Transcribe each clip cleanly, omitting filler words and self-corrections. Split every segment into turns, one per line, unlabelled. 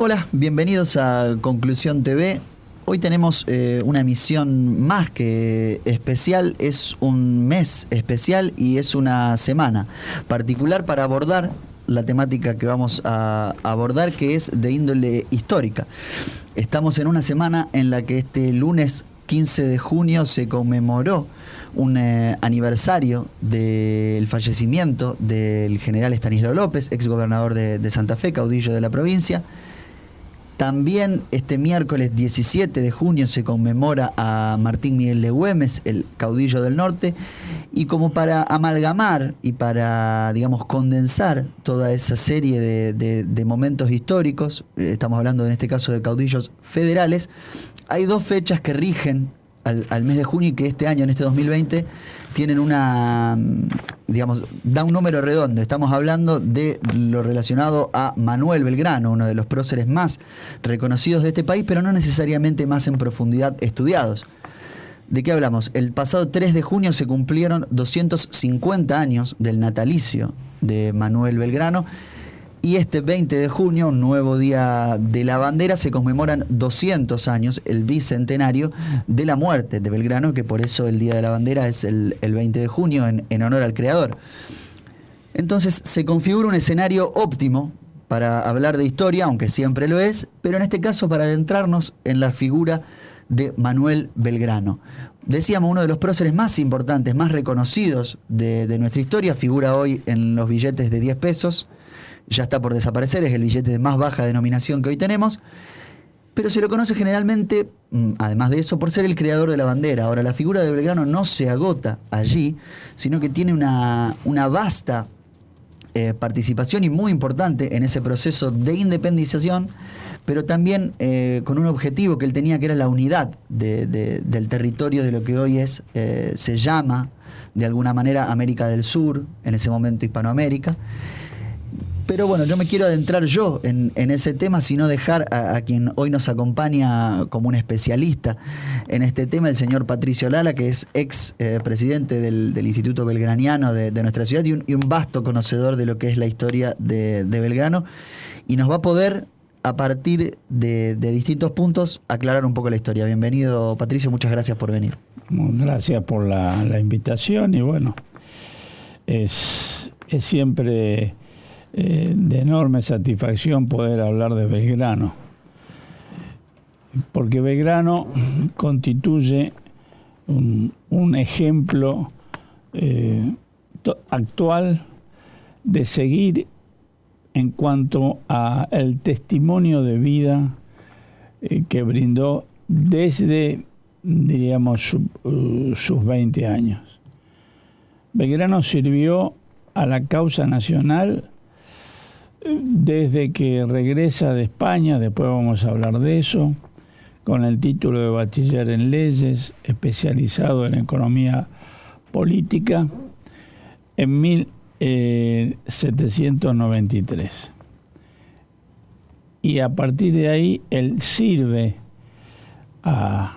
Hola, bienvenidos a Conclusión TV. Hoy tenemos una emisión más que especial, es un mes especial y es una semana particular para abordar la temática que vamos a abordar, que es de índole histórica. Estamos en una semana en la que este lunes 15 de junio se conmemoró un aniversario del fallecimiento del general Estanislao López, ex gobernador de Santa Fe, caudillo de la provincia. También este miércoles 17 de junio se conmemora a Martín Miguel de Güemes, el caudillo del norte, y como para amalgamar y para, digamos, condensar toda esa serie de momentos históricos, estamos hablando en este caso de caudillos federales, hay dos fechas que rigen al mes de junio y que este año, en este 2020, tienen una, digamos, da un número redondo. Estamos hablando de lo relacionado a Manuel Belgrano, uno de los próceres más reconocidos de este país, pero no necesariamente más en profundidad estudiados. ¿De qué hablamos? El pasado 3 de junio se cumplieron 250 años del natalicio de Manuel Belgrano, y este 20 de junio, un nuevo día de la bandera, se conmemoran 200 años, el bicentenario de la muerte de Belgrano, que por eso el Día de la Bandera es el 20 de junio, en honor al creador. Entonces se configura un escenario óptimo para hablar de historia, aunque siempre lo es, pero en este caso para adentrarnos en la figura de Manuel Belgrano. Decíamos, uno de los próceres más importantes, más reconocidos de nuestra historia, figura hoy en los billetes de 10 pesos, ya está por desaparecer, es el billete de más baja denominación que hoy tenemos, pero se lo conoce generalmente, además de eso, por ser el creador de la bandera. Ahora, la figura de Belgrano no se agota allí, sino que tiene una vasta participación y muy importante en ese proceso de independización, pero también con un objetivo que él tenía, que era la unidad del territorio de lo que hoy es, se llama de alguna manera América del Sur, en ese momento Hispanoamérica. Pero bueno, yo me quiero adentrar yo en ese tema, sino dejar a quien hoy nos acompaña como un especialista en este tema, el señor Patricio Lala, que es ex presidente del Instituto Belgraniano de nuestra ciudad y un vasto conocedor de lo que es la historia de Belgrano, y nos va a poder, a partir de distintos puntos, aclarar un poco la historia. Bienvenido, Patricio, muchas gracias por venir.
Gracias por la invitación, y bueno, es siempre de enorme satisfacción poder hablar de Belgrano, porque Belgrano constituye un ejemplo actual de seguir en cuanto a el testimonio de vida que brindó desde, diríamos, sus 20 años. Belgrano sirvió a la causa nacional desde que regresa de España, después vamos a hablar de eso, con el título de bachiller en leyes, especializado en economía política, en 1793. Y a partir de ahí él sirve al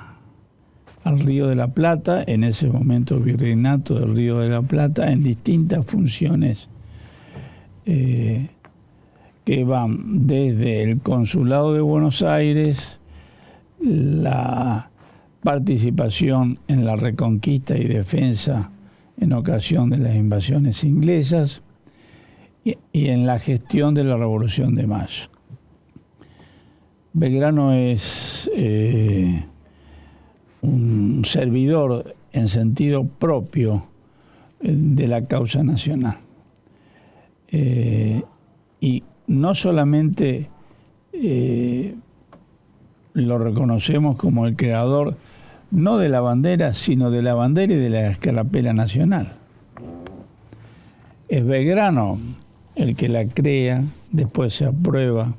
Río de la Plata, en ese momento virreinato del Río de la Plata, en distintas funciones que van desde el Consulado de Buenos Aires, la participación en la reconquista y defensa en ocasión de las invasiones inglesas y en la gestión de la Revolución de Mayo. Belgrano es un servidor en sentido propio de la causa nacional. Y no solamente lo reconocemos como el creador, no de la bandera, sino de la bandera y de la escarapela nacional. Es Belgrano el que la crea, después se aprueba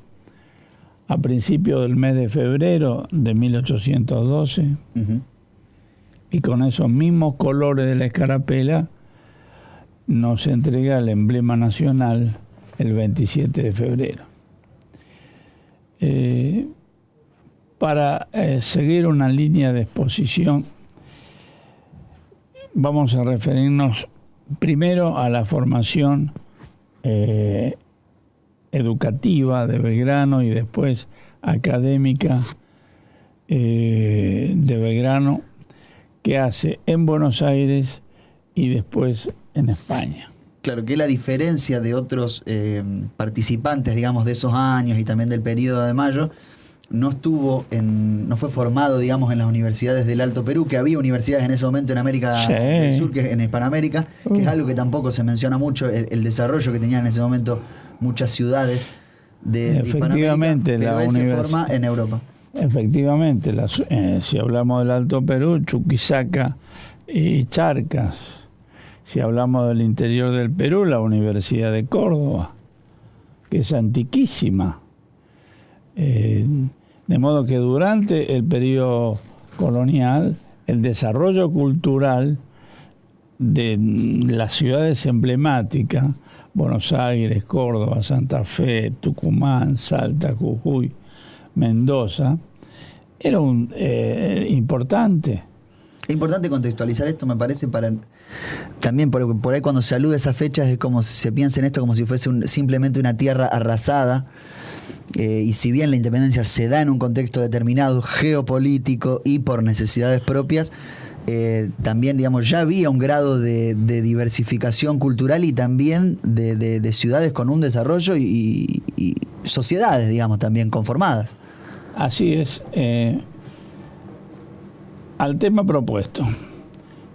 a principios del mes de febrero de 1812, y con esos mismos colores de la escarapela nos entrega el emblema nacional el 27 de febrero. Para seguir una línea de exposición, vamos a referirnos primero a la formación educativa de Belgrano y después académica de Belgrano, que hace en Buenos Aires y después en España.
Claro, que la diferencia de otros participantes, digamos, de esos años y también del periodo de Mayo, no fue formado, digamos, en las universidades del Alto Perú, que había universidades en ese momento en América del Sur, que en Hispanoamérica, que es algo que tampoco se menciona mucho, el desarrollo que tenían en ese momento muchas ciudades de
Efectivamente,
Hispanoamérica, pero él se forma en Europa.
Efectivamente, si hablamos del Alto Perú, Chuquisaca y Charcas. Si hablamos del interior del Perú, la Universidad de Córdoba, que es antiquísima. De modo que durante el periodo colonial, el desarrollo cultural de las ciudades emblemáticas, Buenos Aires, Córdoba, Santa Fe, Tucumán, Salta, Jujuy, Mendoza, era importante.
Es importante contextualizar esto, me parece, para también por ahí cuando se alude a esas fechas es como si se piensa en esto como si fuese simplemente una tierra arrasada, y si bien la independencia se da en un contexto determinado, geopolítico y por necesidades propias, también, digamos, ya había un grado de diversificación cultural y también de ciudades con un desarrollo y sociedades, digamos, también conformadas.
Así es. Al tema propuesto,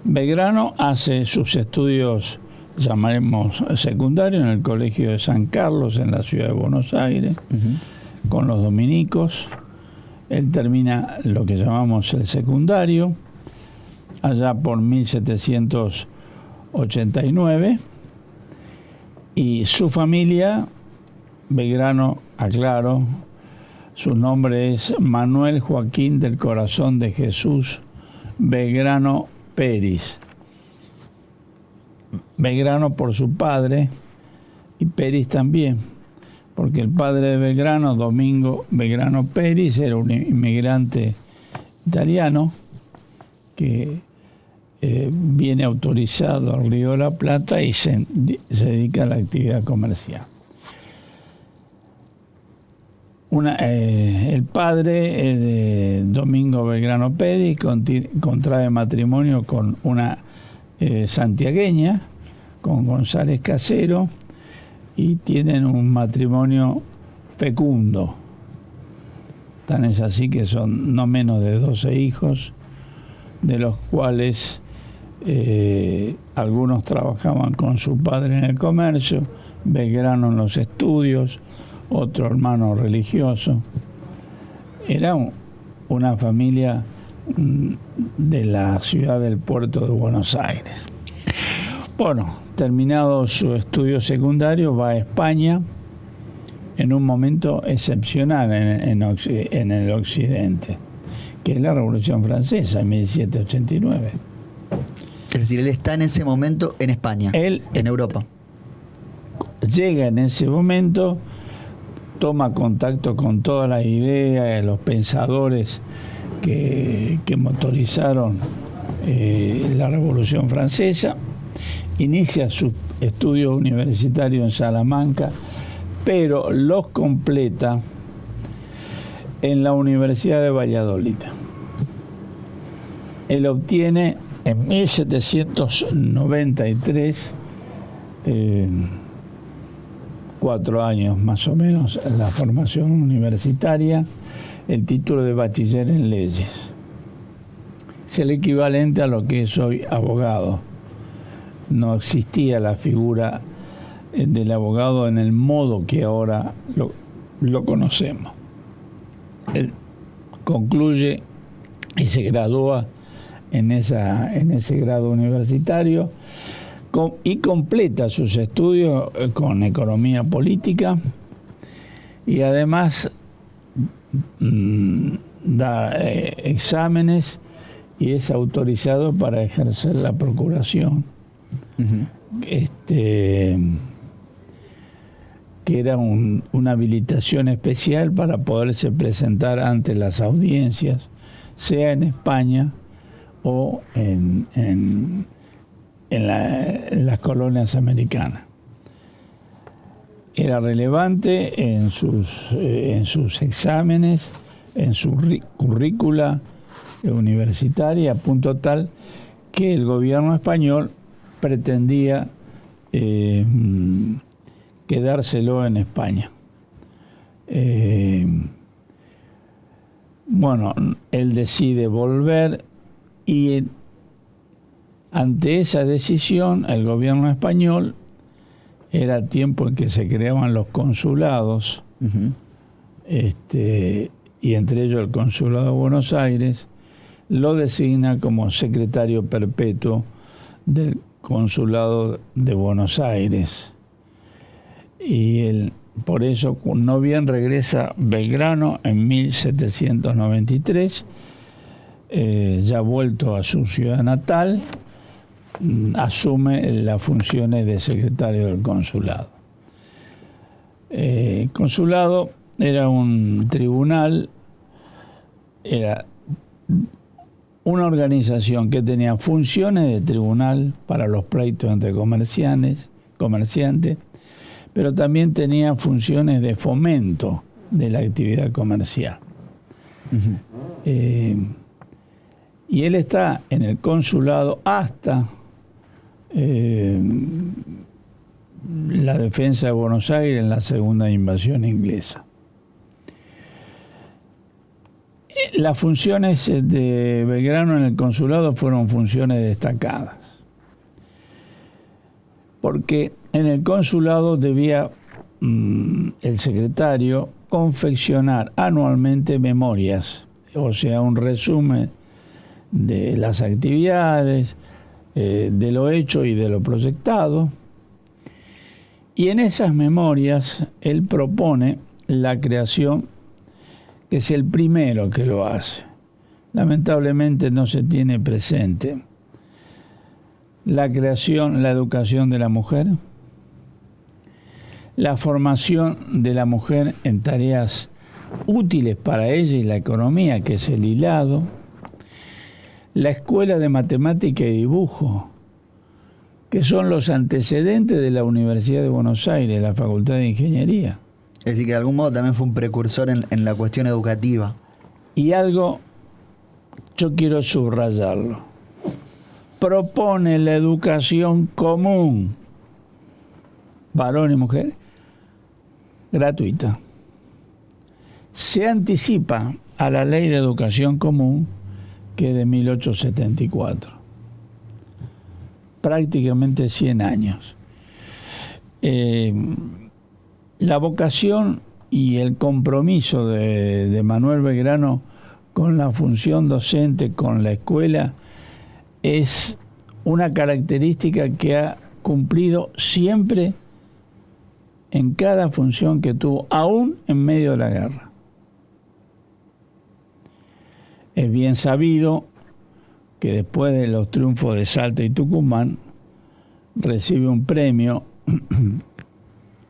Belgrano hace sus estudios, llamaremos secundarios, en el Colegio de San Carlos, en la ciudad de Buenos Aires, con los dominicos. Él termina lo que llamamos el secundario, allá por 1789, y su familia, Belgrano, aclaro, su nombre es Manuel Joaquín del Corazón de Jesús Belgrano Peris. Belgrano por su padre y Peris también, porque el padre de Belgrano, Domingo Belgrano Peris, era un inmigrante italiano que viene autorizado al Río de la Plata y se dedica a la actividad comercial. El padre, Domingo Belgrano Peris, contrae matrimonio con una santiagueña, con González Casero, y tienen un matrimonio fecundo. Tan es así que son no menos de 12 hijos, de los cuales algunos trabajaban con su padre en el comercio, Belgrano en los estudios, otro hermano religioso. Era una familia de la ciudad del puerto de Buenos Aires. Bueno, terminado su estudio secundario, va a España en un momento excepcional en el occidente, que es la Revolución Francesa en 1789.
Es decir, él está en ese momento en España, en Europa.
Llega en ese momento, toma contacto con todas las ideas, los pensadores que motorizaron la Revolución Francesa, inicia sus estudios universitarios en Salamanca, pero los completa en la Universidad de Valladolid. Él obtiene en 1793, 4 años más o menos, la formación universitaria, el título de bachiller en leyes. Es el equivalente a lo que es hoy abogado. No existía la figura del abogado en el modo que ahora lo conocemos. Él concluye y se gradúa en ese grado universitario y completa sus estudios con economía política y además da exámenes y es autorizado para ejercer la procuración. Que era una habilitación especial para poderse presentar ante las audiencias, sea en España o en las colonias americanas. era relevante en sus exámenes, en su currícula universitaria, a punto tal que el gobierno español pretendía quedárselo en España. Bueno, él decide volver y ante esa decisión el gobierno español, era tiempo en que se creaban los consulados,
Uh-huh.
Y entre ellos el Consulado de Buenos Aires, lo designa como secretario perpetuo del Consulado de Buenos Aires. Y por eso, no bien regresa Belgrano en 1793, ya vuelto a su ciudad natal, asume las funciones de secretario del consulado. El consulado era un tribunal, era una organización que tenía funciones de tribunal para los pleitos entre comerciantes, pero también tenía funciones de fomento de la actividad comercial.
Uh-huh.
Y él está en el consulado hasta la defensa de Buenos Aires en la segunda invasión inglesa. Las funciones de Belgrano en el consulado fueron funciones destacadas, porque en el consulado debía el secretario confeccionar anualmente memorias, o sea, un resumen de las actividades, de lo hecho y de lo proyectado. Y en esas memorias él propone la creación, que es el primero que lo hace. Lamentablemente no se tiene presente la creación, la educación de la mujer, la formación de la mujer en tareas útiles para ella y la economía, que es el hilado, la escuela de matemática y dibujo, que son los antecedentes de la Universidad de Buenos Aires, la Facultad de Ingeniería.
Es decir, que de algún modo también fue un precursor en la cuestión educativa.
Y algo, yo quiero subrayarlo, propone la educación común, varón y mujer, gratuita. Se anticipa a la Ley de Educación Común, que es de 1874. Prácticamente 100 años. La vocación y el compromiso de Manuel Belgrano con la función docente, con la escuela, es una característica que ha cumplido siempre en cada función que tuvo, aún en medio de la guerra. Es bien sabido que después de los triunfos de Salta y Tucumán, recibe un premio,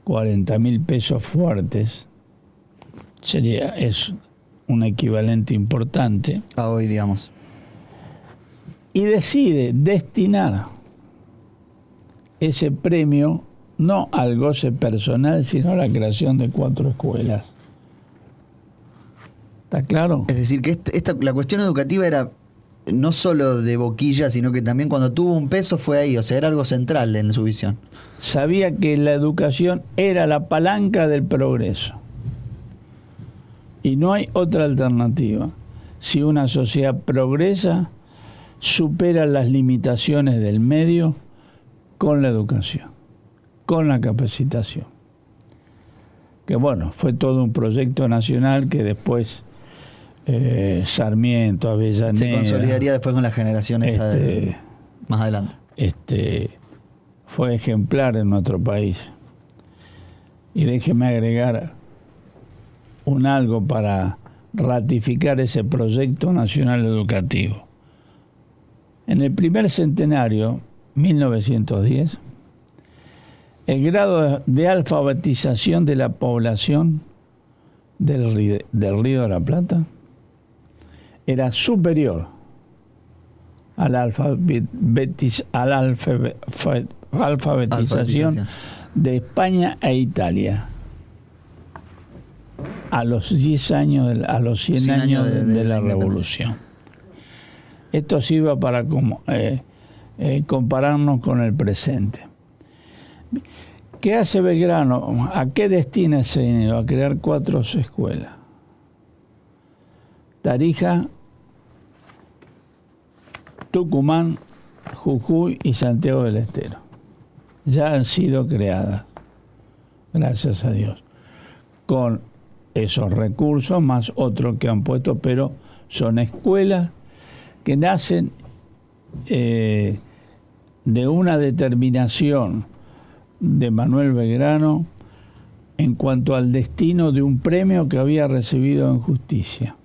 40.000 pesos fuertes, es un equivalente importante.
A hoy, digamos.
Y decide destinar ese premio no al goce personal, sino a la creación de 4 escuelas. ¿Está claro?
Es decir, que la cuestión educativa era no solo de boquilla, sino que también cuando tuvo un peso fue ahí, o sea, era algo central en su visión.
Sabía que la educación era la palanca del progreso. Y no hay otra alternativa. Si una sociedad progresa, supera las limitaciones del medio con la educación, con la capacitación. Que bueno, fue todo un proyecto nacional que después Sarmiento, Avellaneda...
Se consolidaría después con las generaciones más adelante.
Fue ejemplar en nuestro país. Y déjeme agregar algo para ratificar ese proyecto nacional educativo. En el primer centenario, 1910, el grado de alfabetización de la población del Río de la Plata era superior a la alfabetización de España a Italia a los 10 años, a los 100 años de la Revolución. Esto sirve para compararnos con el presente. ¿Qué hace Belgrano? ¿A qué destina ese dinero? A crear 4 escuelas. Tarija, Tucumán, Jujuy y Santiago del Estero. Ya han sido creadas, gracias a Dios, con esos recursos más otros que han puesto, pero son escuelas que nacen de una determinación de Manuel Belgrano en cuanto al destino de un premio que había recibido en justicia.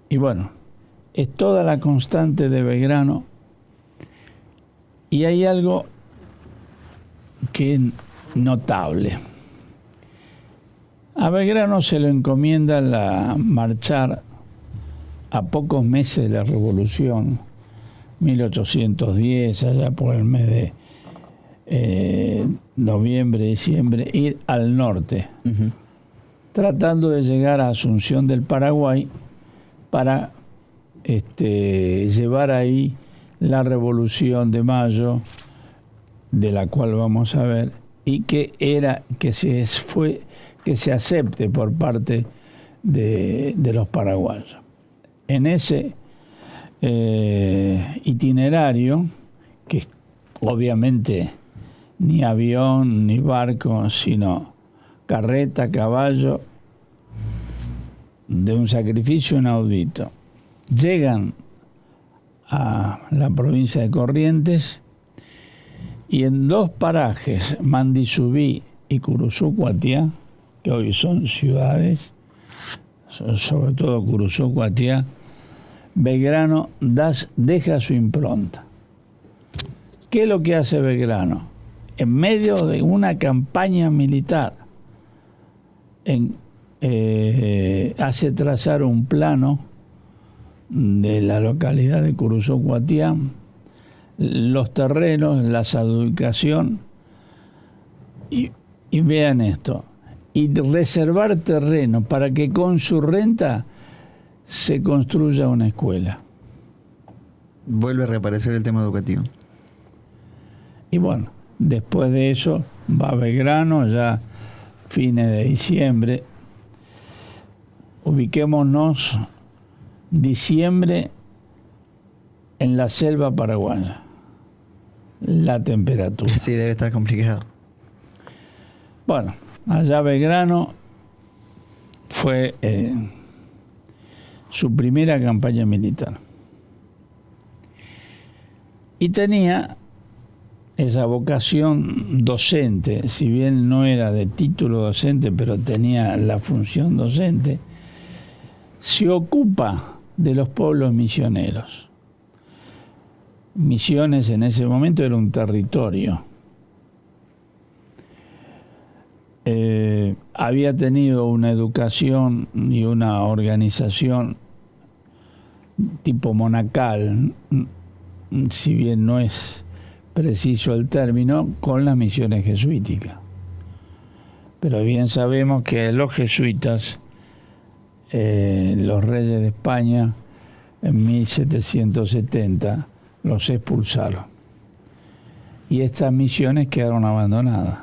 Y bueno, es toda la constante de Belgrano, y hay algo que es notable. A Belgrano se le encomienda marchar a pocos meses de la Revolución, 1810, allá por el mes de noviembre, diciembre, ir al norte, tratando de llegar a Asunción del Paraguay para llevar ahí la Revolución de Mayo, de la cual vamos a ver, y que se acepte por parte de los paraguayos. En ese itinerario, que obviamente ni avión ni barco, sino carreta, caballo, de un sacrificio inaudito, llegan a la provincia de Corrientes, y en 2 parajes, Mandisubí y Curuzú-Cuatiá, que hoy son ciudades, sobre todo Curuzú-Cuatiá, Belgrano deja su impronta. ¿Qué es lo que hace Belgrano? En medio de una campaña militar, hace trazar un plano de la localidad de Curuzú-Cuatiá, los terrenos, la adjudicación, y vean esto, y reservar terreno para que con su renta se construya una escuela.
Vuelve a reaparecer el tema educativo.
Y bueno, después de eso va Belgrano, ya fines de diciembre. Ubiquémonos diciembre en la selva paraguaya. La temperatura.
Sí, debe estar complicado.
Bueno, allá Belgrano fue su primera campaña militar. Y tenía esa vocación docente, si bien no era de título docente, pero tenía la función docente. Se ocupa de los pueblos misioneros. Misiones en ese momento era un territorio. Había tenido una educación y una organización tipo monacal, si bien no es preciso el término, con las misiones jesuíticas. Pero bien sabemos que los jesuitas, los reyes de España, en 1770, los expulsaron. Y estas misiones quedaron abandonadas.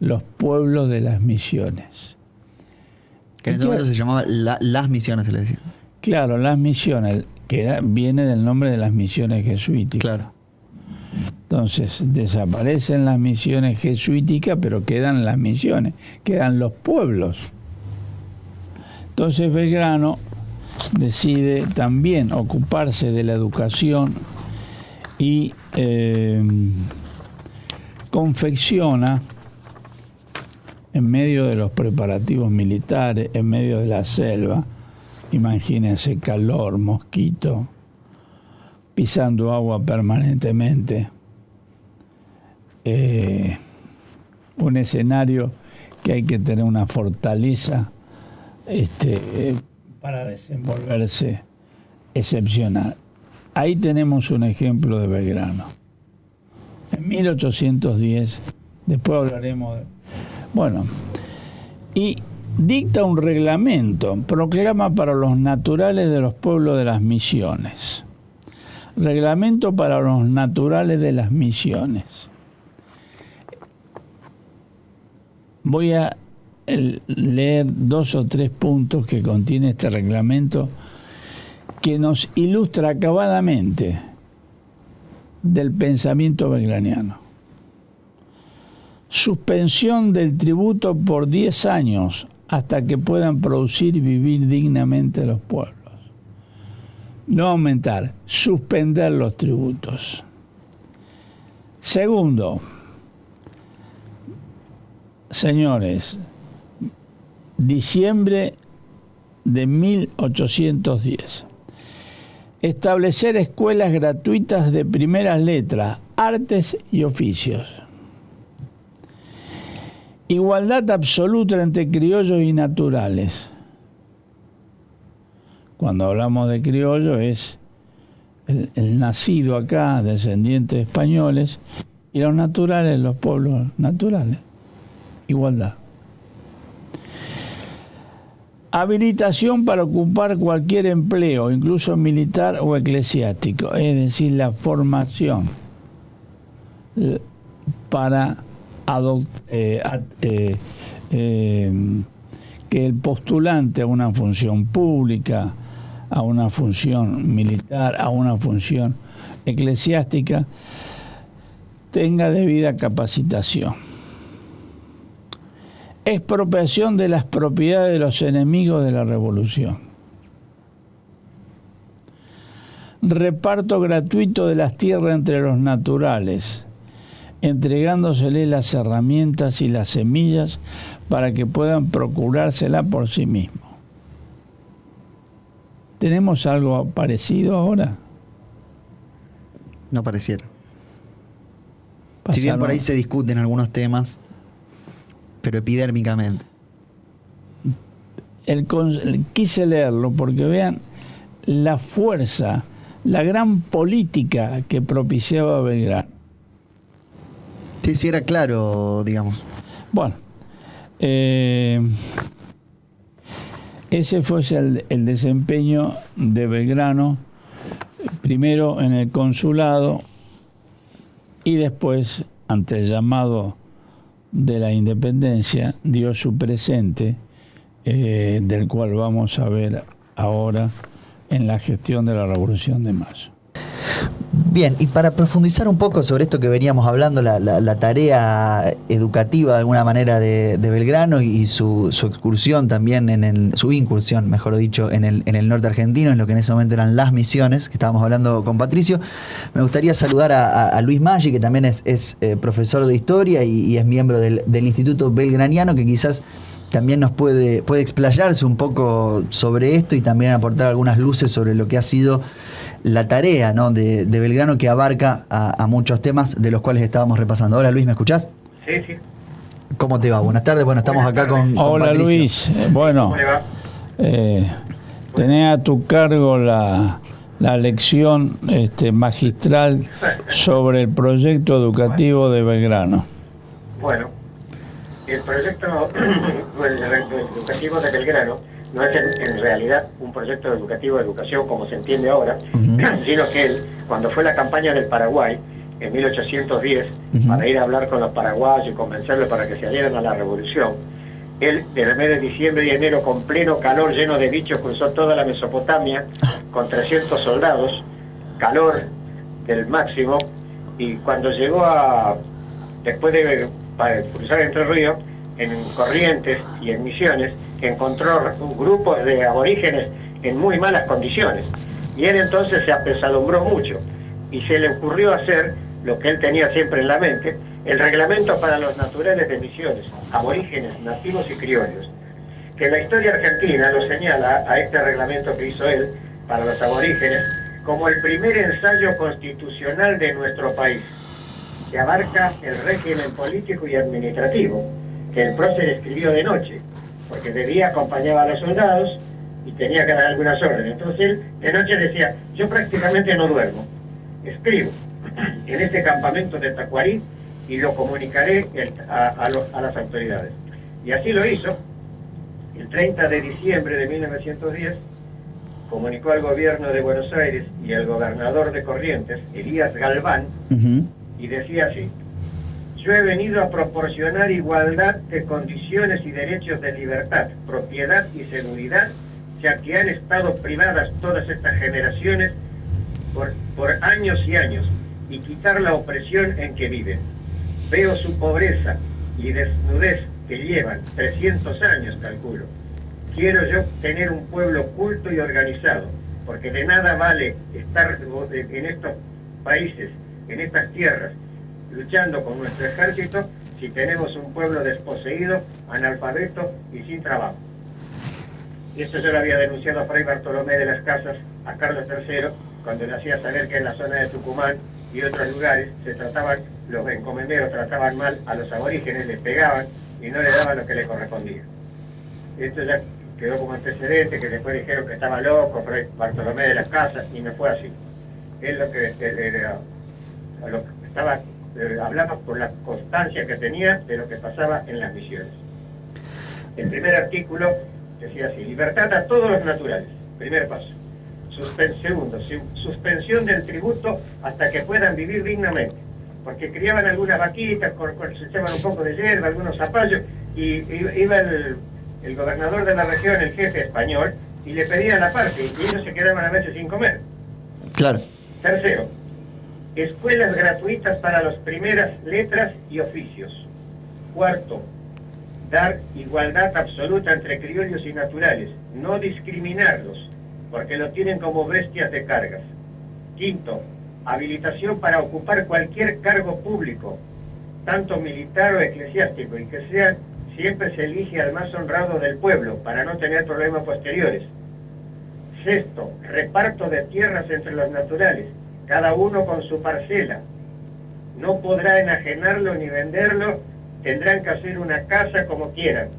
Los pueblos de las misiones.
Que en ese momento se llamaba las misiones, se le decía.
Claro, las misiones, que viene del nombre de las misiones jesuíticas.
Claro.
Entonces, desaparecen las misiones jesuíticas, pero quedan las misiones, quedan los pueblos. Entonces Belgrano decide también ocuparse de la educación y confecciona, en medio de los preparativos militares, en medio de la selva, imagínense calor, mosquito, pisando agua permanentemente, un escenario que hay que tener una fortaleza para desenvolverse excepcional. Ahí tenemos un ejemplo de Belgrano, en 1810, después hablaremos bueno, y dicta un reglamento, proclama para los naturales de los pueblos de las misiones. Reglamento para los naturales de las misiones. Voy a leer 2 o 3 puntos que contiene este reglamento que nos ilustra acabadamente del pensamiento belgraniano. Suspensión del tributo por 10 años hasta que puedan producir y vivir dignamente los pueblos. No aumentar, suspender los tributos. Segundo, señores, diciembre de 1810. Establecer escuelas gratuitas de primeras letras, artes y oficios. Igualdad absoluta entre criollos y naturales. Cuando hablamos de criollo es el nacido acá, descendiente de españoles, y los naturales, los pueblos naturales. Igualdad. Habilitación para ocupar cualquier empleo, incluso militar o eclesiástico, es decir, la formación para que el postulante a una función pública, a una función militar, a una función eclesiástica, tenga debida capacitación. Expropiación de las propiedades de los enemigos de la revolución. Reparto gratuito de las tierras entre los naturales, entregándosele las herramientas y las semillas para que puedan procurársela por sí mismos. ¿Tenemos algo parecido ahora?
No pareciera. Si bien por ahí se discuten algunos temas, pero epidérmicamente.
Quise leerlo porque vean la fuerza, la gran política que propiciaba Belgrano.
Sí, era claro, digamos.
Bueno, ese fue el desempeño de Belgrano, primero en el consulado y después, ante el llamado de la independencia, dio su presente, del cual vamos a ver ahora en la gestión de la Revolución de Mayo.
Bien, y para profundizar un poco sobre esto que veníamos hablando, la tarea educativa de alguna manera de Belgrano y su excursión también, su incursión, mejor dicho, en el norte argentino, en lo que en ese momento eran las misiones, que estábamos hablando con Patricio, me gustaría saludar a Luis Maggi, que también es profesor de historia y es miembro del Instituto Belgraniano, que quizás también nos puede explayarse un poco sobre esto y también aportar algunas luces sobre lo que ha sido la tarea, ¿no?, de Belgrano, que abarca a muchos temas de los cuales estábamos repasando. Hola Luis, ¿me escuchás?
Sí, sí.
¿Cómo te va? Buenas tardes. Bueno, estamos acá con
Hola
Patricio.
Luis, bueno,
¿Cómo le va?
tenés a tu cargo la lección magistral sobre el proyecto educativo de Belgrano.
Bueno, el proyecto educativo de Belgrano no es en realidad un proyecto educativo de educación como se entiende ahora, sino que él, cuando fue la campaña del Paraguay, en 1810, para ir a hablar con los paraguayos y convencerlos para que se adhieran a la revolución, él, en el mes de diciembre y enero, con pleno calor, lleno de bichos, cruzó toda la Mesopotamia con 300 soldados, calor del máximo, y cuando llegó después de cruzar Entre Ríos, en Corrientes y en Misiones, encontró grupos de aborígenes en muy malas condiciones. Y él entonces se apesadumbró mucho y se le ocurrió hacer lo que él tenía siempre en la mente, el reglamento para los naturales de Misiones, aborígenes, nativos y criollos, que la historia argentina lo señala a este reglamento que hizo él para los aborígenes como el primer ensayo constitucional de nuestro país, que abarca el régimen político y administrativo, que el prócer escribió de noche, porque de día acompañaba a los soldados y tenía que dar algunas órdenes. Entonces él de noche decía, yo prácticamente no duermo, escribo, en este campamento de Tacuarí y lo comunicaré a las autoridades. Y así lo hizo. El 30 de diciembre de 1910 comunicó al gobierno de Buenos Aires y al gobernador de Corrientes, Elías Galván, y decía así: yo he venido a proporcionar igualdad de condiciones y derechos de libertad, propiedad y seguridad, ya que han estado privadas todas estas generaciones por años y años, y quitar la opresión en que viven. Veo su pobreza y desnudez que llevan 300 años, calculo. Quiero yo tener un pueblo culto y organizado, porque de nada vale estar en estos países, en estas tierras, luchando con nuestro ejército, si tenemos un pueblo desposeído, analfabeto y sin trabajo. Y esto yo lo había denunciado a Fray Bartolomé de las Casas, a Carlos III, cuando le hacía saber que en la zona de Tucumán y otros lugares los encomenderos trataban mal a los aborígenes, les pegaban y no le daban lo que le correspondía. Esto ya quedó como antecedente, que después dijeron que estaba loco Fray Bartolomé de las Casas, y no fue así. Él lo que estaba, hablaba por la constancia que tenía de lo que pasaba en las misiones. El primer artículo decía así: libertad a todos los naturales, primer paso. Segundo, suspensión del tributo hasta que puedan vivir dignamente, porque criaban algunas vaquitas, se echaban un poco de hierba, algunos zapallos, y iba el gobernador de la región, el jefe español, y le pedía la parte, y ellos se quedaban a veces sin comer.
Claro.
Tercero, escuelas gratuitas para las primeras letras y oficios. Cuarto, dar igualdad absoluta entre criollos y naturales, no discriminarlos, porque lo tienen como bestias de cargas. Quinto, habilitación para ocupar cualquier cargo público, tanto militar o eclesiástico, y que siempre se elige al más honrado del pueblo, para no tener problemas posteriores. Sexto, reparto de tierras entre los naturales, cada uno con su parcela. No podrá enajenarlo ni venderlo, tendrán que hacer una casa como quieran,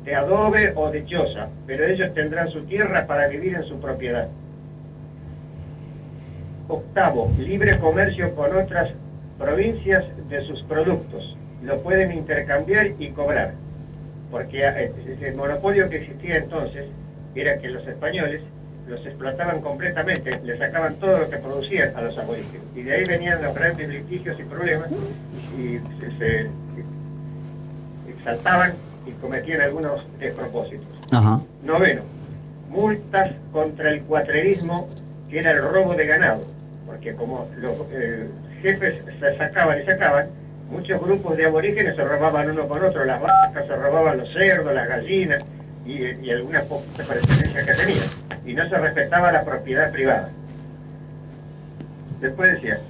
de adobe o de choza, pero ellos tendrán su tierra para vivir en su propiedad. Octavo, libre comercio con otras provincias de sus productos. Lo pueden intercambiar y cobrar, porque el monopolio que existía entonces era que los españoles los explotaban completamente, le sacaban todo lo que producían a los aborígenes, y de ahí venían los grandes litigios y problemas, y se exaltaban y cometían algunos despropósitos.
Ajá.
Noveno, multas contra el cuatrerismo, que era el robo de ganado, porque como los jefes se sacaban, muchos grupos de aborígenes se robaban uno con otro, las vacas, se robaban los cerdos, las gallinas y algunas pocas pertenencias que tenían, y no se respetaba la propiedad privada. Después decía,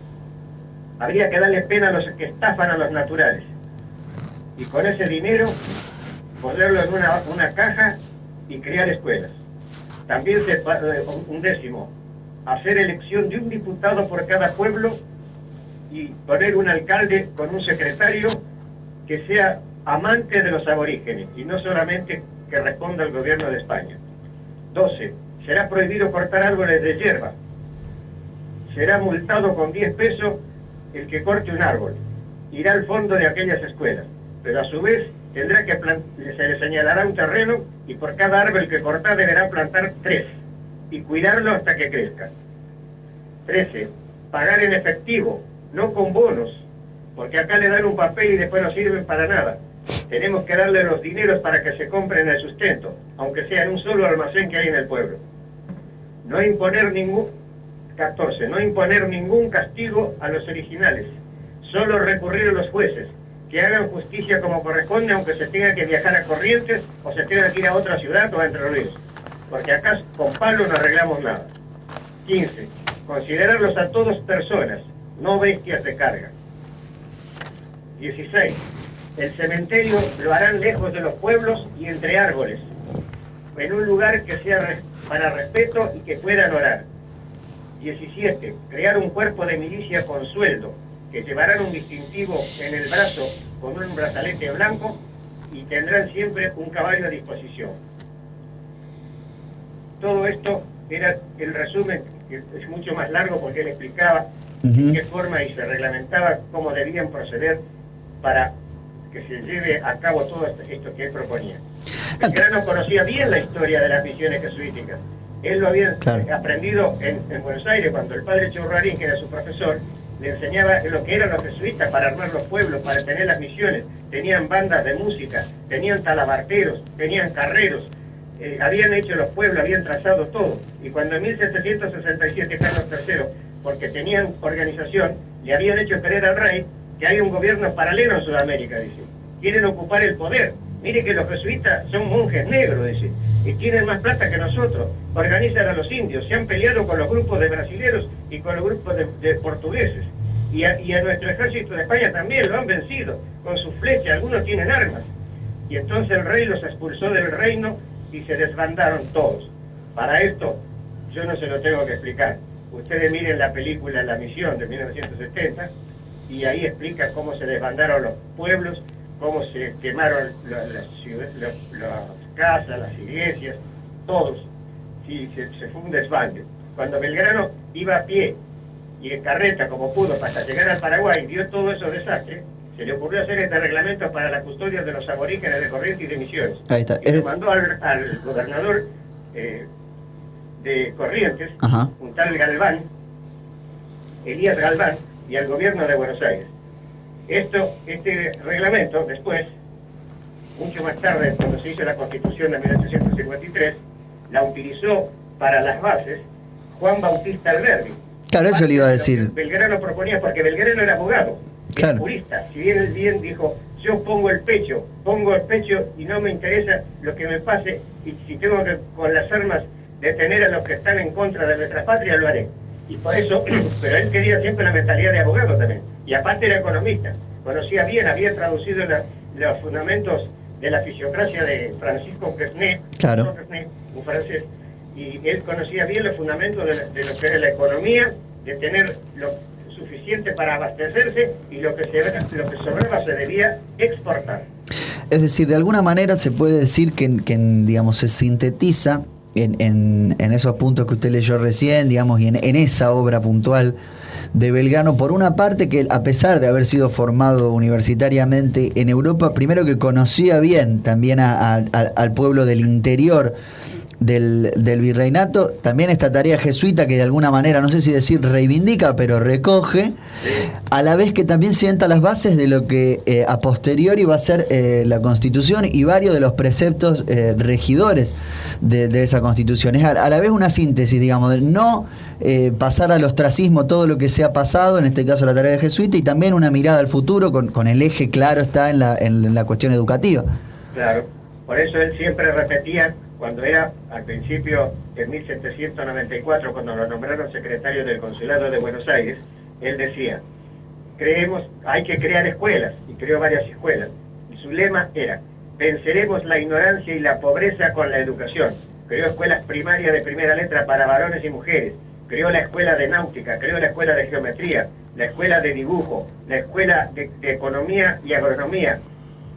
habría que darle pena a los que estafan a los naturales, y con ese dinero ponerlo en una caja y crear escuelas. También un décimo, hacer elección de un diputado por cada pueblo y poner un alcalde con un secretario que sea amante de los aborígenes y no solamente que responda al gobierno de España. 12. Será prohibido cortar árboles de hierba. Será multado con 10 pesos el que corte un árbol. Irá al fondo de aquellas escuelas, pero a su vez tendrá que se le señalará un terreno y por cada árbol que corta deberá plantar 3 y cuidarlo hasta que crezca. 13. Pagar en efectivo, no con bonos, porque acá le dan un papel y después no sirven para nada. Tenemos que darle los dineros para que se compren el sustento, aunque sea en un solo almacén que hay en el pueblo. 14. No imponer ningún castigo a los originales, solo recurrir a los jueces, que hagan justicia como corresponde, aunque se tenga que viajar a Corrientes o se tenga que ir a otra ciudad o a Entre Ríos, porque acá con palo no arreglamos nada. 15. Considerarlos a todos personas, no bestias de carga. 16. El cementerio lo harán lejos de los pueblos y entre árboles, en un lugar que sea para respeto y que puedan orar. 17. Crear un cuerpo de milicia con sueldo, que llevarán un distintivo en el brazo con un brazalete blanco y tendrán siempre un caballo a disposición. Todo esto era el resumen es mucho más largo porque él explicaba de qué forma y se reglamentaba cómo debían proceder para que se lleve a cabo todo esto que él proponía. Belgrano conocía bien la historia de las misiones jesuíticas. Él lo había aprendido en Buenos Aires cuando el padre Churrarín, que era su profesor, le enseñaba lo que eran los jesuitas para armar los pueblos, para tener las misiones. Tenían bandas de música, tenían talabarteros, tenían carreros, habían hecho los pueblos, habían trazado todo. Y cuando en 1767 Carlos III, porque tenían organización, le habían hecho creer al rey que hay un gobierno paralelo en Sudamérica, dice. Quieren ocupar el poder. Mire que los jesuitas son monjes negros, dice, y tienen más plata que nosotros. Organizan a los indios, se han peleado con los grupos de brasileros y con los grupos de portugueses. Y a nuestro ejército de España también lo han vencido con sus flechas, algunos tienen armas. Y entonces el rey los expulsó del reino y se desbandaron todos. Para esto, yo no se lo tengo que explicar. Ustedes miren la película La Misión de 1970 y ahí explica cómo se desbandaron los pueblos, cómo se quemaron las casas, las iglesias, todos. Sí, se fue un desbande. Cuando Belgrano iba a pie y en carreta como pudo hasta llegar al Paraguay, vio todo esos desastres, se le ocurrió hacer este reglamento para la custodia de los aborígenes de Corrientes y de Misiones.
Ahí está.
Y lo mandó al gobernador de Corrientes, un tal Galván, Elías Galván, y al gobierno de Buenos Aires. Este reglamento, después, mucho más tarde, cuando se hizo la Constitución de 1853, la utilizó para las bases Juan Bautista Alberdi.
Claro, eso le iba a decir.
Belgrano proponía, porque Belgrano era abogado, era jurista. Si bien él bien dijo, yo pongo el pecho y no me interesa lo que me pase, y si tengo que con las armas detener a los que están en contra de nuestra patria, lo haré. Y por eso, pero él quería siempre la mentalidad de abogado también. Y aparte era economista. Conocía bien, había traducido los fundamentos de la fisiocracia de Francisco Quesnay, un francés, y él conocía bien los fundamentos de lo que era la economía, de tener lo suficiente para abastecerse y lo que sobraba se debía exportar.
Es decir, de alguna manera se puede decir que digamos, se sintetiza en esos puntos que usted leyó recién, digamos, y en esa obra puntual de Belgrano, por una parte que a pesar de haber sido formado universitariamente en Europa, primero que conocía bien también al pueblo del interior del virreinato, también esta tarea jesuita que de alguna manera, no sé si decir reivindica, pero recoge, a la vez que también sienta las bases de lo que a posteriori va a ser la Constitución y varios de los preceptos regidores de esa Constitución. Es a la vez una síntesis, digamos, de no pasar al ostracismo todo lo que se ha pasado, en este caso la tarea del jesuita, y también una mirada al futuro con el eje claro está en la cuestión educativa.
Claro, por eso él siempre repetía, cuando era al principio de 1794, cuando lo nombraron secretario del Consulado de Buenos Aires, él decía, hay que crear escuelas, y creó varias escuelas. Y su lema era, venceremos la ignorancia y la pobreza con la educación. Creó escuelas primarias de primera letra para varones y mujeres, creó la escuela de náutica, creó la escuela de geometría, la escuela de dibujo, la escuela de economía y agronomía.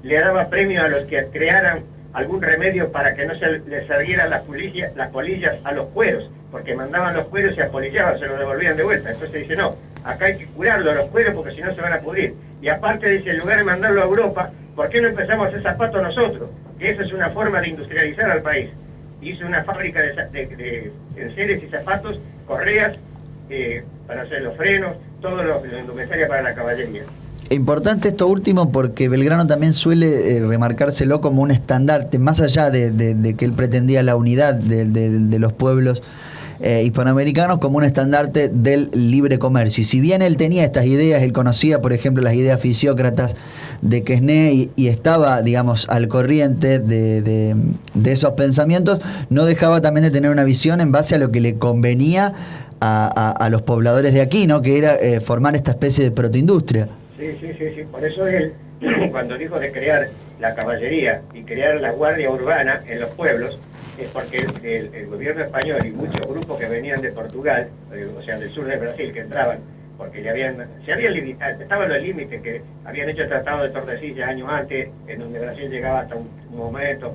Le daba premio a los que crearan algún remedio para que no se les salieran las polillas a los cueros, porque mandaban los cueros y apolillaban, se los devolvían de vuelta. Entonces dice, no, acá hay que curarlo a los cueros porque si no se van a pudrir. Y aparte dice, en lugar de mandarlo a Europa, ¿por qué no empezamos a hacer zapatos nosotros? Que esa es una forma de industrializar al país. Hizo una fábrica de enseres y zapatos, correas, para hacer los frenos, todo lo indumentaria para la caballería.
Importante esto último porque Belgrano también suele remarcárselo como un estandarte, más allá de que él pretendía la unidad de los pueblos hispanoamericanos, como un estandarte del libre comercio. Y si bien él tenía estas ideas, él conocía, por ejemplo, las ideas fisiócratas de Quesnay y estaba, digamos, al corriente de esos pensamientos, no dejaba también de tener una visión en base a lo que le convenía a los pobladores de aquí, ¿no? Que era formar esta especie de protoindustria.
Sí. Por eso él, cuando dijo de crear la caballería y crear la guardia urbana en los pueblos, es porque el gobierno español y muchos grupos que venían de Portugal, o sea, del sur de Brasil, que entraban, porque estaban los límites, que habían hecho el Tratado de Tordesillas años antes, en donde Brasil llegaba hasta un momento,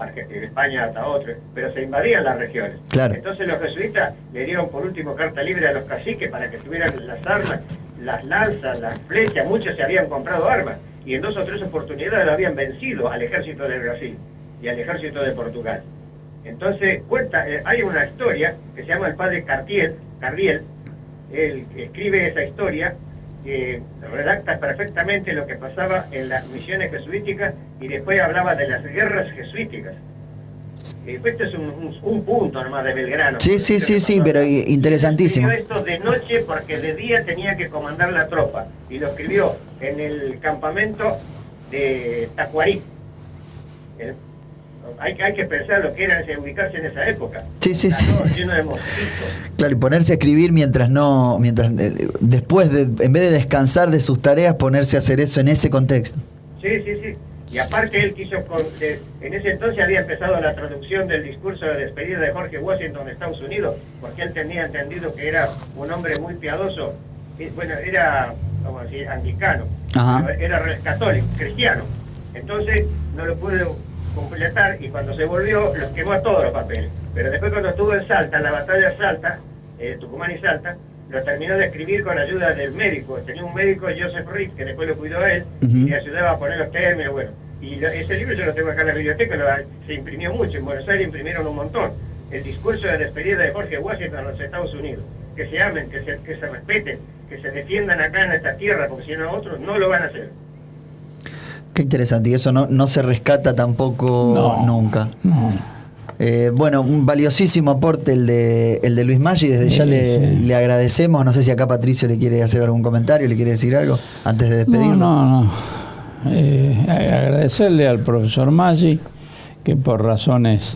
España hasta otros, pero se invadían las regiones.
Claro.
Entonces los jesuitas le dieron por último carta libre a los caciques para que tuvieran las armas, las lanzas, las flechas. Muchos se habían comprado armas y en 2 o 3 oportunidades lo habían vencido al ejército del Brasil y al ejército de Portugal. Entonces hay una historia que se llama el padre Carriel, él escribe esa historia que redacta perfectamente lo que pasaba en las misiones jesuíticas y después hablaba de las guerras jesuíticas. Esto es un punto nomás de Belgrano.
Sí, pero interesantísimo.
Escribió esto de noche porque de día tenía que comandar la tropa y lo escribió en el campamento de Tacuarí. Hay que pensar lo que era ubicarse en esa época.
Sí.
Lleno de mosquitos.
Claro, y ponerse a escribir después en vez de descansar de sus tareas, ponerse a hacer eso en ese contexto.
Sí. Y aparte él quiso, en ese entonces había empezado la traducción del discurso de despedida de George Washington de Estados Unidos, porque él tenía entendido que era un hombre muy piadoso, bueno, era, vamos a decir, anglicano, era católico, cristiano. Entonces no lo pudo completar y cuando se volvió los quemó a todos los papeles. Pero después cuando estuvo en Salta, en la batalla de Salta, Tucumán y Salta, lo terminó de escribir con ayuda del médico. Tenía un médico, Joseph Reed, que después lo cuidó a él y le ayudaba a poner los términos, bueno. Y ese libro yo lo tengo acá en la biblioteca, se imprimió mucho, en Buenos Aires imprimieron un montón. El discurso de despedida de George Washington a los Estados Unidos. Que se amen, que se respeten, que se defiendan acá en esta tierra, porque si no otros no lo van a hacer.
Qué interesante, y eso no se rescata tampoco nunca.
No.
Bueno, un valiosísimo aporte el de Luis Maggi, desde ya le agradecemos. No sé si acá Patricio le quiere hacer algún comentario, le quiere decir algo antes de despedirlo.
No. Agradecerle al profesor Maggi, que por razones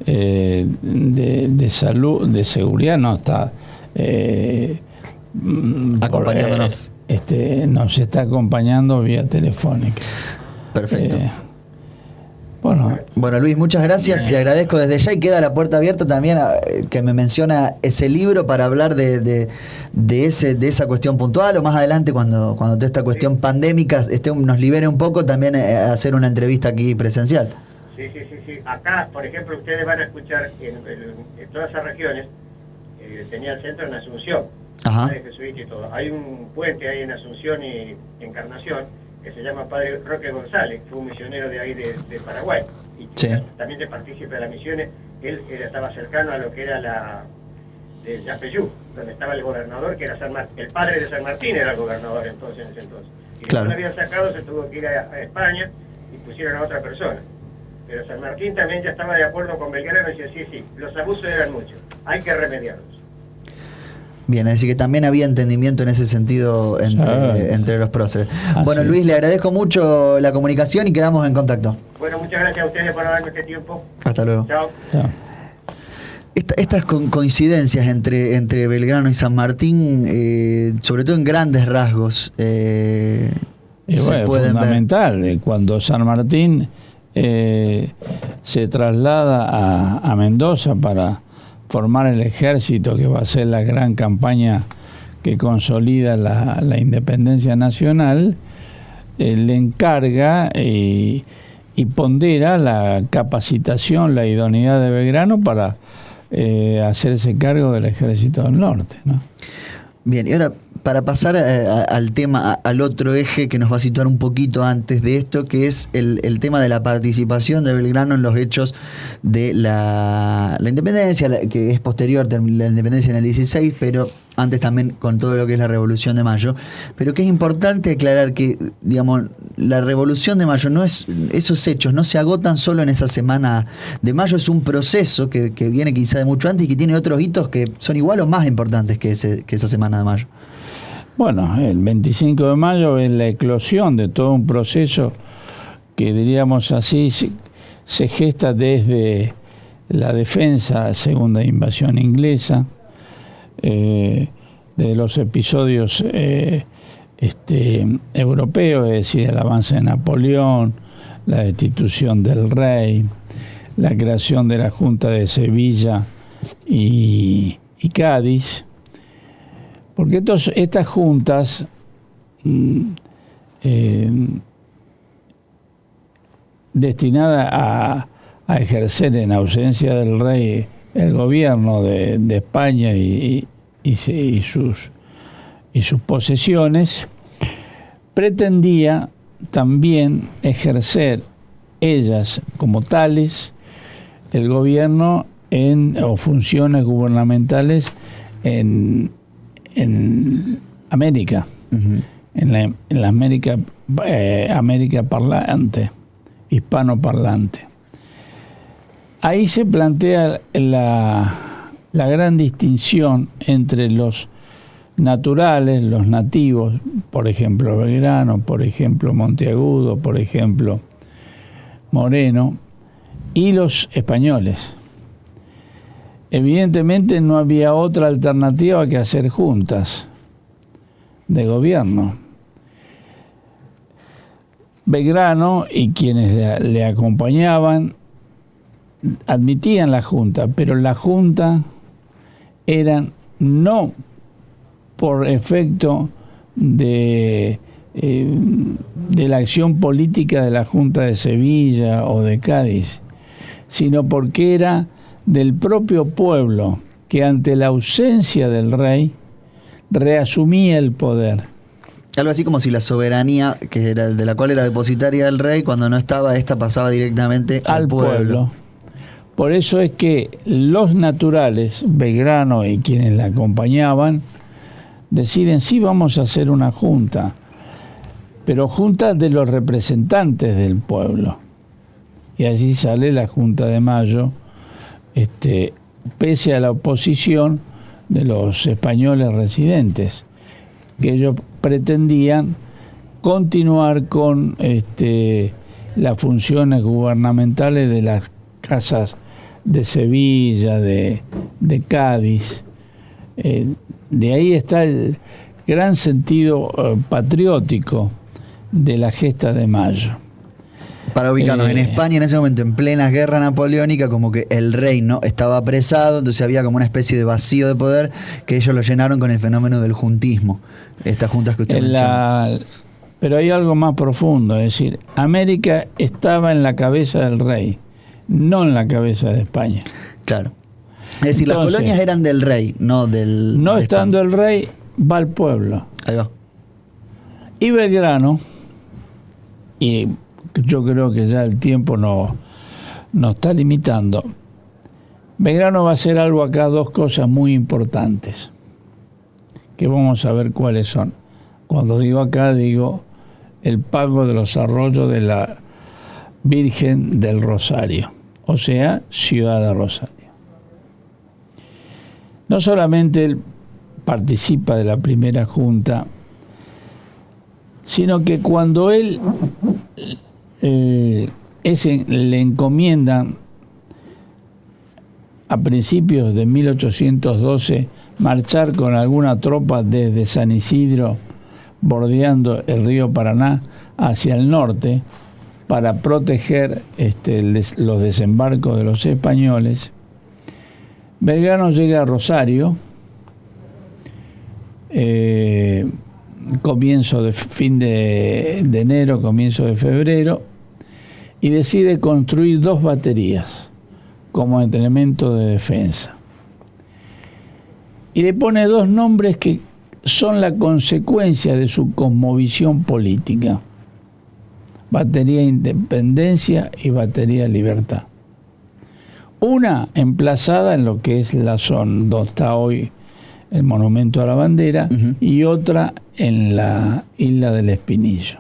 de salud, de seguridad, no está
acompañándonos.
Nos está acompañando vía telefónica.
Perfecto.
Bueno,
Luis, muchas gracias, le agradezco desde ya y queda la puerta abierta también que me menciona ese libro para hablar de esa cuestión puntual, o más adelante cuando toda esta cuestión pandémica nos libere un poco, también hacer una entrevista aquí presencial.
Sí. Acá, por ejemplo, ustedes van a escuchar en todas esas regiones, tenía el centro en Asunción, de jesuita y todo. Hay un puente ahí en Asunción y Encarnación, que se llama Padre Roque González, fue un misionero de ahí de Paraguay, y también de partícipe de las misiones. Él estaba cercano a lo que era la de Yapeyú, donde estaba el gobernador, que era el padre de San Martín era el gobernador en ese entonces. Y cuando lo habían sacado se tuvo que ir a España y pusieron a otra persona. Pero San Martín también ya estaba de acuerdo con Belgrano y decía, sí, los abusos eran muchos, hay que remediarlos.
Bien, es decir que también había entendimiento en ese sentido entre los próceres. Bueno, Luis, le agradezco mucho la comunicación y quedamos en contacto.
Bueno, muchas gracias a ustedes por darme este tiempo.
Hasta luego.
Chao.
Estas coincidencias entre Belgrano y San Martín, sobre todo en grandes rasgos, se pueden
fundamental, ver. Cuando San Martín se traslada a Mendoza para formar el ejército que va a ser la gran campaña que consolida la independencia nacional, le encarga y pondera la capacitación, la idoneidad de Belgrano para hacerse cargo del ejército del norte, ¿no?
Bien, y ahora para pasar al tema, al otro eje que nos va a situar un poquito antes de esto, que es el tema de la participación de Belgrano en los hechos de la independencia, que es posterior a la independencia en el 16, pero antes también con todo lo que es la Revolución de Mayo. Pero que es importante aclarar que, digamos, la Revolución de Mayo esos hechos no se agotan solo en esa semana de mayo, es un proceso que viene quizá de mucho antes y que tiene otros hitos que son igual o más importantes que esa semana de mayo.
Bueno, el 25 de mayo es la eclosión de todo un proceso que, diríamos así, se gesta desde la defensa, segunda invasión inglesa, de los episodios europeos, es decir, el avance de Napoleón, la destitución del rey, la creación de la Junta de Sevilla y Cádiz. Porque estas juntas destinadas a ejercer en ausencia del rey el gobierno de España y sus posesiones, pretendía también ejercer ellas como tales el gobierno o funciones gubernamentales en América, uh-huh. en la América parlante, hispanoparlante. Ahí se plantea la gran distinción entre los naturales, los nativos, por ejemplo Belgrano, por ejemplo Monteagudo, por ejemplo Moreno, y los españoles. Evidentemente no había otra alternativa que hacer juntas de gobierno. Belgrano y quienes le acompañaban admitían la junta, pero la junta eran no por efecto de la acción política de la Junta de Sevilla o de Cádiz, sino porque era del propio pueblo que ante la ausencia del rey reasumía el poder.
Algo así como si la soberanía, que era de la cual era depositaria el rey, cuando no estaba, esta pasaba directamente al pueblo.
Por eso es que los naturales, Belgrano y quienes la acompañaban, deciden, sí, vamos a hacer una junta, pero junta de los representantes del pueblo. Y allí sale la Junta de Mayo, pese a la oposición de los españoles residentes, que ellos pretendían continuar con las funciones gubernamentales de las casas de Sevilla, de Cádiz. De ahí está el gran sentido patriótico de la gesta de Mayo.
Para ubicarnos, en España en ese momento, en plena guerra napoleónica, como que el rey no estaba apresado, entonces había como una especie de vacío de poder que ellos lo llenaron con el fenómeno del juntismo. Estas juntas que usted menciona.
Pero hay algo más profundo, es decir, América estaba en la cabeza del rey, no en la cabeza de España.
Claro. Es decir, entonces, las colonias eran del rey, no del...
No estando el rey, va al pueblo.
Ahí va.
Y Belgrano, y yo creo que ya el tiempo no está limitando, Belgrano va a hacer algo acá, dos cosas muy importantes, que vamos a ver cuáles son. Cuando digo acá, digo el pago de los arroyos de la Virgen del Rosario, o sea, Ciudad de Rosario. No solamente él participa de la primera junta, sino que cuando él le encomiendan a principios de 1812 marchar con alguna tropa desde San Isidro, bordeando el río Paraná, hacia el norte, para proteger los desembarcos de los españoles, Belgrano llega a Rosario, fin de enero, comienzo de febrero, y decide construir 2 baterías como elemento de defensa. Y le pone 2 nombres que son la consecuencia de su cosmovisión política: Batería Independencia y Batería Libertad. Una emplazada en lo que es la zona donde está hoy el Monumento a la Bandera, uh-huh. Y otra en la isla del Espinillo,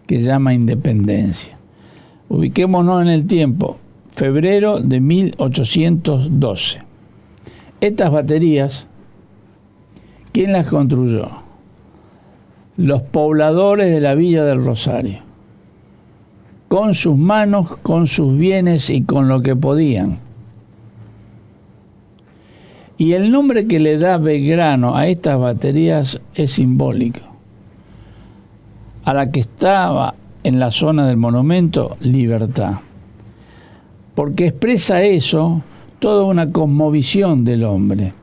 que se llama Independencia. Ubiquémonos en el tiempo, febrero de 1812. Estas baterías, ¿quién las construyó? Los pobladores de la Villa del Rosario, con sus manos, con sus bienes y con lo que podían. Y el nombre que le da Belgrano a estas baterías es simbólico. A la que estaba en la zona del monumento, Libertad. Porque expresa eso, toda una cosmovisión del hombre.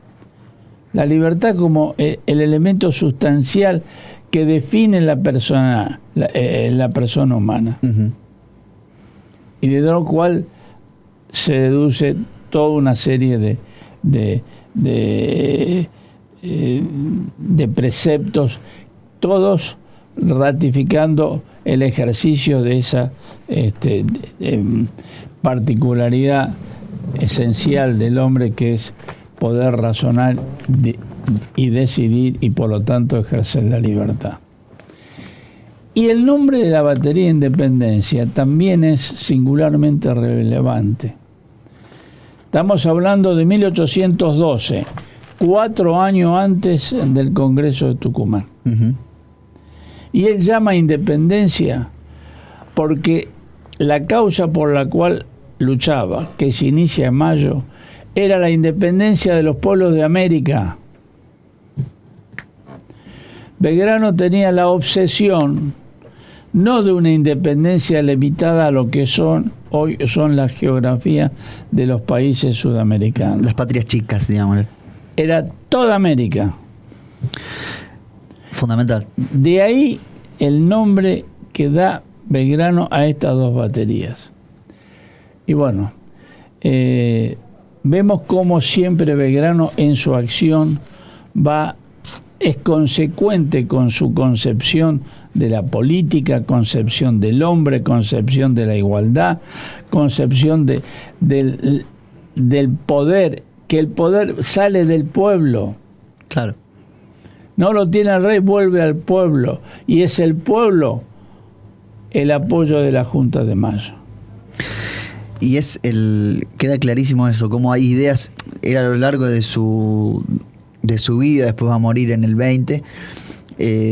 La libertad como el elemento sustancial que define la persona humana. Uh-huh. Y de lo cual se deduce toda una serie de preceptos, todos ratificando el ejercicio de esa particularidad esencial del hombre, que es poder razonar y decidir, y por lo tanto ejercer la libertad. Y el nombre de la batería Independencia también es singularmente relevante. Estamos hablando de 1812, 4 años antes del Congreso de Tucumán. Uh-huh. Y él llama Independencia porque la causa por la cual luchaba, que se inicia en mayo, era la independencia de los pueblos de América. Belgrano tenía la obsesión no de una independencia limitada a lo que hoy son las geografías de los países sudamericanos.
Las patrias chicas, digamos.
Era toda América.
Fundamental.
De ahí el nombre que da Belgrano a estas dos baterías. Y bueno, vemos cómo siempre Belgrano en su acción es consecuente con su concepción de la política, concepción del hombre, concepción de la igualdad, concepción del poder, que el poder sale del pueblo.
Claro.
No lo tiene el rey, vuelve al pueblo, y es el pueblo el apoyo de la Junta de Mayo.
Y queda clarísimo eso, cómo hay ideas, era a lo largo de su vida, después va a morir en el 20,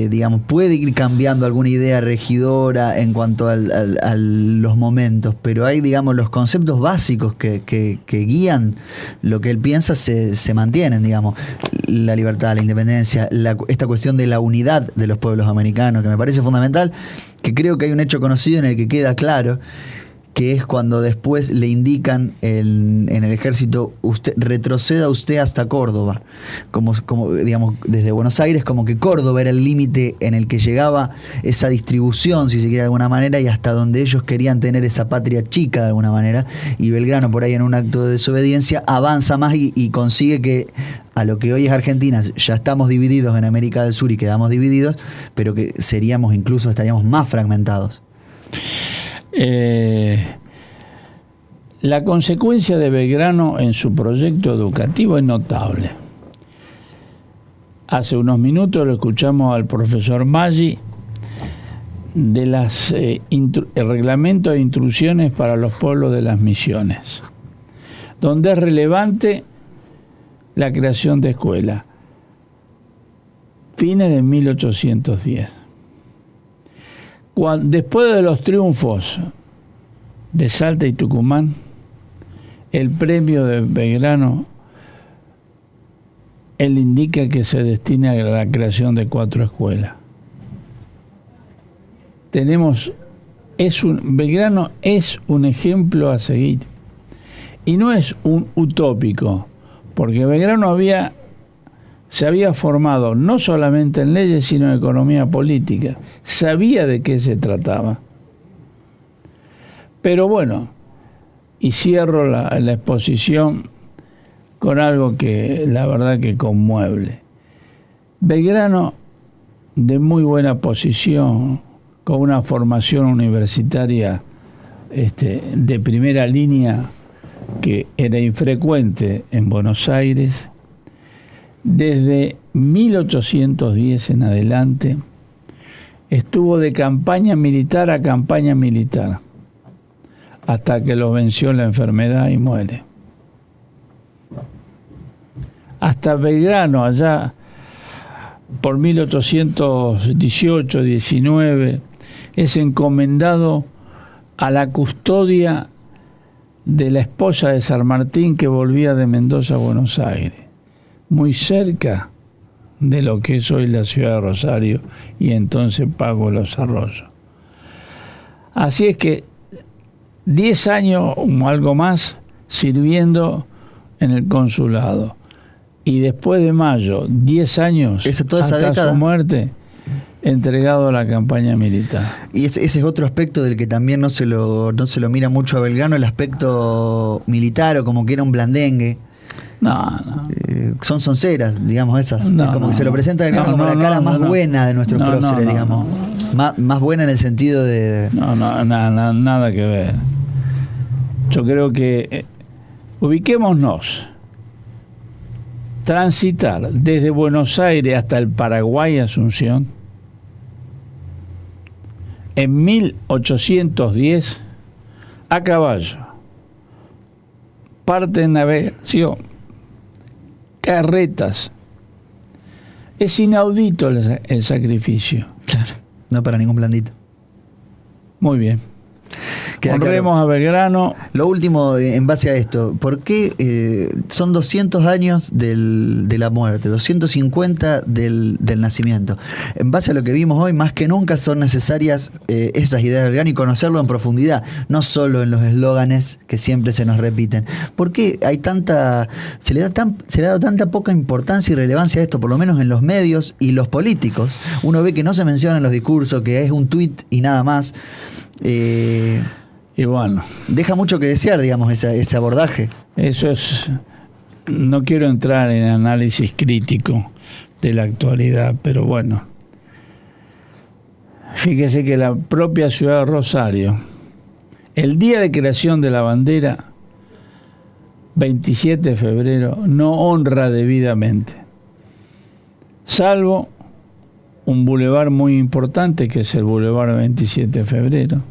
digamos, puede ir cambiando alguna idea regidora en cuanto a los momentos, pero hay, digamos, los conceptos básicos que guían lo que él piensa se mantienen, digamos, la libertad, la independencia, esta cuestión de la unidad de los pueblos americanos, que me parece fundamental, que creo que hay un hecho conocido en el que queda claro, que es cuando después le indican en el ejército, retroceda usted hasta Córdoba, como digamos, desde Buenos Aires, como que Córdoba era el límite en el que llegaba esa distribución, si se quiere de alguna manera, y hasta donde ellos querían tener esa patria chica de alguna manera, y Belgrano por ahí en un acto de desobediencia avanza más y consigue que a lo que hoy es Argentina, ya estamos divididos en América del Sur y quedamos divididos, pero que estaríamos más fragmentados.
La consecuencia de Belgrano en su proyecto educativo es notable. Hace unos minutos lo escuchamos al profesor Maggi de el reglamento de instrucciones para los pueblos de las misiones, donde es relevante la creación de escuelas, fines de 1810. Después de los triunfos de Salta y Tucumán, el premio de Belgrano, él indica que se destina a la creación de 4 escuelas. Belgrano es un ejemplo a seguir. Y no es un utópico, porque Belgrano se había formado no solamente en leyes, sino en economía política. Sabía de qué se trataba. Pero bueno, y cierro la exposición con algo que la verdad que conmueve. Belgrano, de muy buena posición, con una formación universitaria de primera línea que era infrecuente en Buenos Aires, desde 1810 en adelante estuvo de campaña militar a campaña militar hasta que lo venció la enfermedad y muere. Hasta Belgrano, allá por 1818-19, es encomendado a la custodia de la esposa de San Martín, que volvía de Mendoza a Buenos Aires, muy cerca de lo que es hoy la ciudad de Rosario y entonces Pago Los Arroyos. Así es que 10 años o algo más sirviendo en el consulado, y después de Mayo 10 años
toda esa
hasta
década,
su muerte, entregado a la campaña militar.
Y ese es otro aspecto del que también no se lo mira mucho a Belgrano, el aspecto militar, o como que era un blandengue.
No.
Son sonceras, digamos, esas.
No,
es como
no,
que se lo presenta a Belgrano como la cara más buena de nuestros próceres, digamos. Más buena en el sentido de...
Nada que ver. Yo creo que ubiquémonos. Transitar desde Buenos Aires hasta el Paraguay, Asunción, en 1810, a caballo, parte de navegación, carretas. Es inaudito el sacrificio.
Claro, no para ningún blandito.
Muy bien. Honremos claro a Belgrano.
Lo último, en base a esto, ¿por qué son 200 años de la muerte, 250 del nacimiento? En base a lo que vimos hoy, más que nunca son necesarias esas ideas de Belgrano y conocerlo en profundidad, no solo en los eslóganes que siempre se nos repiten. ¿Por qué hay se le ha dado tanta poca importancia y relevancia a esto, por lo menos en los medios y los políticos? Uno ve que no se menciona en los discursos, que es un tuit y nada más.
Y bueno,
deja mucho que desear, digamos, ese abordaje.
Eso es. No quiero entrar en análisis crítico de la actualidad, pero bueno, fíjese que la propia ciudad de Rosario, el día de creación de la bandera, 27 de febrero, no honra debidamente, salvo un bulevar muy importante, que es el Boulevard 27 de febrero,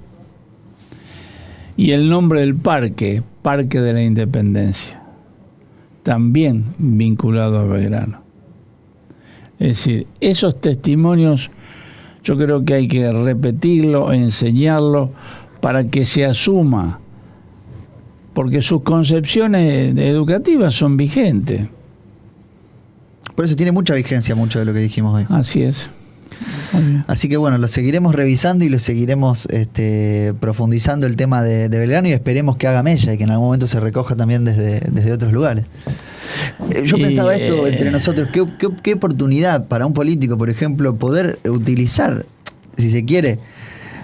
y el nombre del parque, Parque de la Independencia, también vinculado a Belgrano. Es decir, esos testimonios yo creo que hay que repetirlo, enseñarlo, para que se asuma, porque sus concepciones educativas son vigentes.
Por eso tiene mucha vigencia mucho de lo que dijimos hoy.
Así es.
Así que bueno, lo seguiremos revisando y lo seguiremos profundizando el tema de Belgrano, y esperemos que haga mella y que en algún momento se recoja también desde otros lugares. Yo pensaba esto entre nosotros, qué oportunidad para un político, por ejemplo, poder utilizar, si se quiere,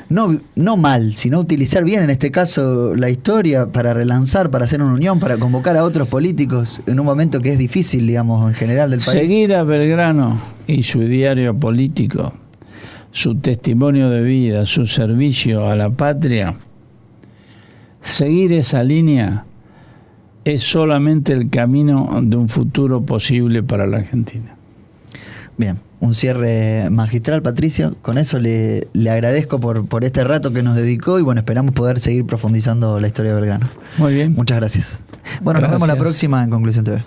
no mal, sino utilizar bien, en este caso, la historia para relanzar, para hacer una unión, para convocar a otros políticos en un momento que es difícil, digamos, en general del país.
Seguir a Belgrano y su diario político, su testimonio de vida, su servicio a la patria, seguir esa línea es solamente el camino de un futuro posible para la Argentina.
Bien, un cierre magistral, Patricio. Con eso le agradezco por este rato que nos dedicó, y bueno, esperamos poder seguir profundizando la historia de Belgrano.
Muy bien.
Muchas gracias. Bueno, gracias. Nos vemos la próxima en Conclusión TV.